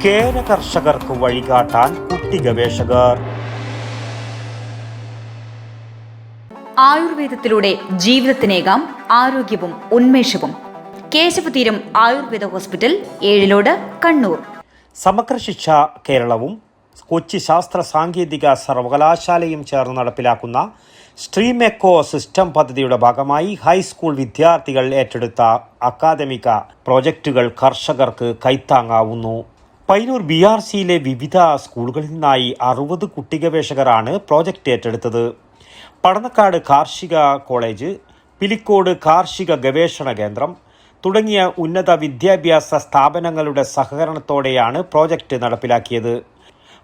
കേര കർഷകർക്ക് വഴികാട്ടാൻ കുട്ടി ഗവേഷകർ. ആയുർവേദത്തിലൂടെ ജീവിതത്തിനേകാം ആരോഗ്യവും ഉന്മേഷവും. കേശവതീരം ആയുർവേദ ഹോസ്പിറ്റൽ, ഏഴിലോട്, കണ്ണൂർ. സമഗ്ര ശിക്ഷ കേരളവും കൊച്ചി ശാസ്ത്ര സാങ്കേതിക സർവകലാശാലയും ചേർന്ന് നടപ്പിലാക്കുന്ന സ്ട്രീം എക്കോ സിസ്റ്റം പദ്ധതിയുടെ ഭാഗമായി ഹൈസ്കൂൾ വിദ്യാർത്ഥികൾ ഏറ്റെടുത്ത അക്കാദമിക പ്രോജക്റ്റുകൾ കർഷകർക്ക് കൈത്താങ്ങാവുന്നു. പയ്യന്നൂർ BRCയിലെ വിവിധ സ്കൂളുകളിൽ നിന്നായി 60 കുട്ടി ഗവേഷകരാണ് പ്രോജക്റ്റ് ഏറ്റെടുത്തത്. പടന്നക്കാട് കാർഷിക കോളേജ്, പിലിക്കോട് കാർഷിക ഗവേഷണ കേന്ദ്രം തുടങ്ങിയ ഉന്നത വിദ്യാഭ്യാസ സ്ഥാപനങ്ങളുടെ സഹകരണത്തോടെയാണ് പ്രോജക്റ്റ് നടപ്പിലാക്കിയത്.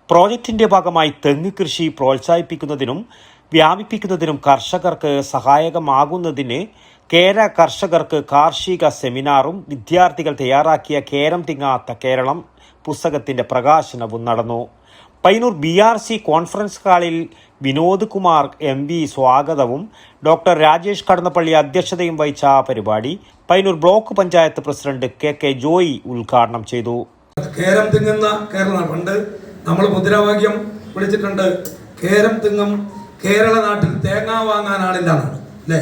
പ്രോജക്റ്റിന്റെ ഭാഗമായി തെങ്ങ് കൃഷി പ്രോത്സാഹിപ്പിക്കുന്നതിനും വ്യാപിപ്പിക്കുന്നതിനും കർഷകർക്ക് സഹായകമാകുന്നതിന് കേര കർഷകർക്ക് കാർഷിക സെമിനാറും വിദ്യാർത്ഥികൾ തയ്യാറാക്കിയ കേരം തിങ്ങാത്ത കേരളം പുസ്തകത്തിന്റെ പ്രകാശനവും നടന്നു. പയ്യന്നൂർ BRC കോൺഫറൻസ് ഹാളിൽ വിനോദ് കുമാർ MV സ്വാഗതവും ഡോക്ടർ രാജേഷ് കടന്നപ്പള്ളി അധ്യക്ഷതയും വഹിച്ച പരിപാടി Payyanur block panchayat president KK Joy ഉദ്ഘാടനം ചെയ്തു. കേരം തിങ്ങുന്ന കേരളം, പണ്ട് നമ്മൾ മുദ്രാവാക്യം വിളിച്ചിട്ടുണ്ട്, കേരം തിങ്ങും കേരള നാട്ടിൽ തേങ്ങ വാങ്ങാൻ ആളില്ലാന്നാണ് അല്ലേ.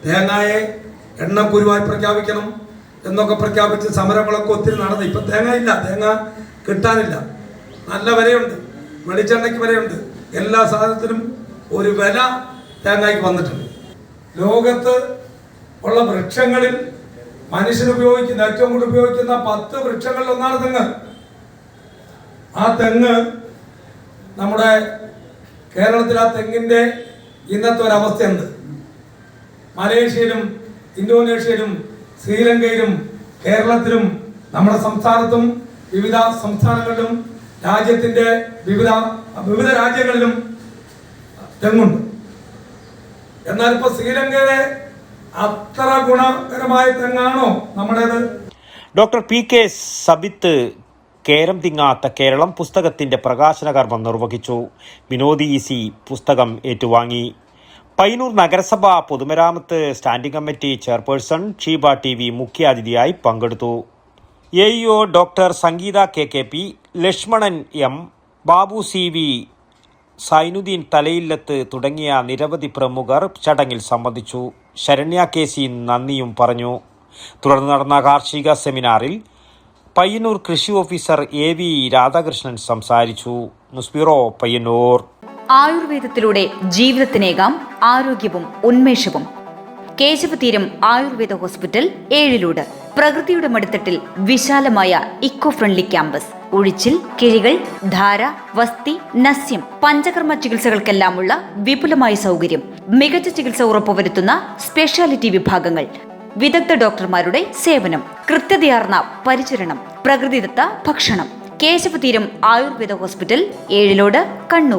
തേങ്ങയെ എണ്ണക്കുരുവായി പ്രഖ്യാപിക്കണം എന്നൊക്കെ പ്രഖ്യാപിച്ച് സമരങ്ങളൊക്കെ ഒത്തിരി നടന്നു. ഇപ്പം തേങ്ങ ഇല്ല, തേങ്ങ കിട്ടാനില്ല. നല്ല വിലയുണ്ട്, വെളിച്ചെണ്ണയ്ക്ക് വിലയുണ്ട്, എല്ലാ സാധനത്തിനും ഒരു വില തേങ്ങയ്ക്ക് വന്നിട്ടുണ്ട്. ലോകത്ത് ഉള്ള വൃക്ഷങ്ങളിൽ മനുഷ്യൻ ഉപയോഗിക്കുന്ന ഏറ്റവും കൂടുതൽ ഉപയോഗിക്കുന്ന 10 വൃക്ഷങ്ങളിൽ ഒന്നാണ് തെങ്ങ്. ആ തെങ്ങ് നമ്മുടെ കേരളത്തിൽ ആ തെങ്ങിന്റെ ഇന്നത്തെ ഒരവസ്ഥയുണ്ട്. മലേഷ്യയിലും ഇന്തോനേഷ്യയിലും ശ്രീലങ്കയിലും കേരളത്തിലും നമ്മുടെ സംസ്ഥാനത്തും വിവിധ സംസ്ഥാനങ്ങളിലും രാജ്യത്തിന്റെ വിവിധ രാജ്യങ്ങളിലും തെങ്ങുണ്ട്. എന്നാൽ ഇപ്പൊ ശ്രീലങ്കയിലെ അത്ര ഗുണകരമായ തെങ്ങാണോ നമ്മുടേത്? ഡോക്ടർ PK സബിത്ത് കേരം തിങ്ങാത്ത കേരളം പുസ്തകത്തിന്റെ പ്രകാശന കർമ്മം നിർവഹിച്ചു. വിനോദ് EC പുസ്തകം ഏറ്റുവാങ്ങി. പയ്യന്നൂർ നഗരസഭ പൊതുമരാമത്ത് standing committee chairperson Sheeba TV മുഖ്യാതിഥിയായി പങ്കെടുത്തു. AEO doctor Sangeetha KKP, Lakshmanan M, Babu CV, Sainudheen Thalayillath തുടങ്ങിയ നിരവധി പ്രമുഖർ ചടങ്ങിൽ സംബന്ധിച്ചു. ശരണ്യ KC നന്ദിയും പറഞ്ഞു. തുടർന്ന് നടന്ന കാർഷിക സെമിനാറിൽ പയ്യന്നൂർ കൃഷി ഓഫീസർ AV രാധാകൃഷ്ണൻ സംസാരിച്ചു. News bureau, Payyanur. ആയുർവേദത്തിലൂടെ ജീവിതത്തിനേകാം ആരോഗ്യവും ഉന്മേഷവും. കേശവതീരം ആയുർവേദ ഹോസ്പിറ്റൽ, ഏഴിലോട്. പ്രകൃതിയുടെ മടിത്തട്ടിൽ വിശാലമായ ഇക്കോ ഫ്രണ്ട്ലി ക്യാമ്പസ്. ഒഴിച്ചിൽ, കിഴികൾ, ധാര, വസ്തി, നസ്യം, പഞ്ചകർമ്മ ചികിത്സകൾക്കെല്ലാമുള്ള വിപുലമായ സൗകര്യം. മികച്ച ചികിത്സ ഉറപ്പുവരുത്തുന്ന സ്പെഷ്യാലിറ്റി വിഭാഗങ്ങൾ, വിദഗ്ധ ഡോക്ടർമാരുടെ സേവനം, കൃത്യതയാർന്ന പരിചരണം, പ്രകൃതിദത്ത ഭക്ഷണം. കേശവതീരം ആയുർവേദ ഹോസ്പിറ്റൽ, ഏഴിലോട്, കണ്ണൂർ.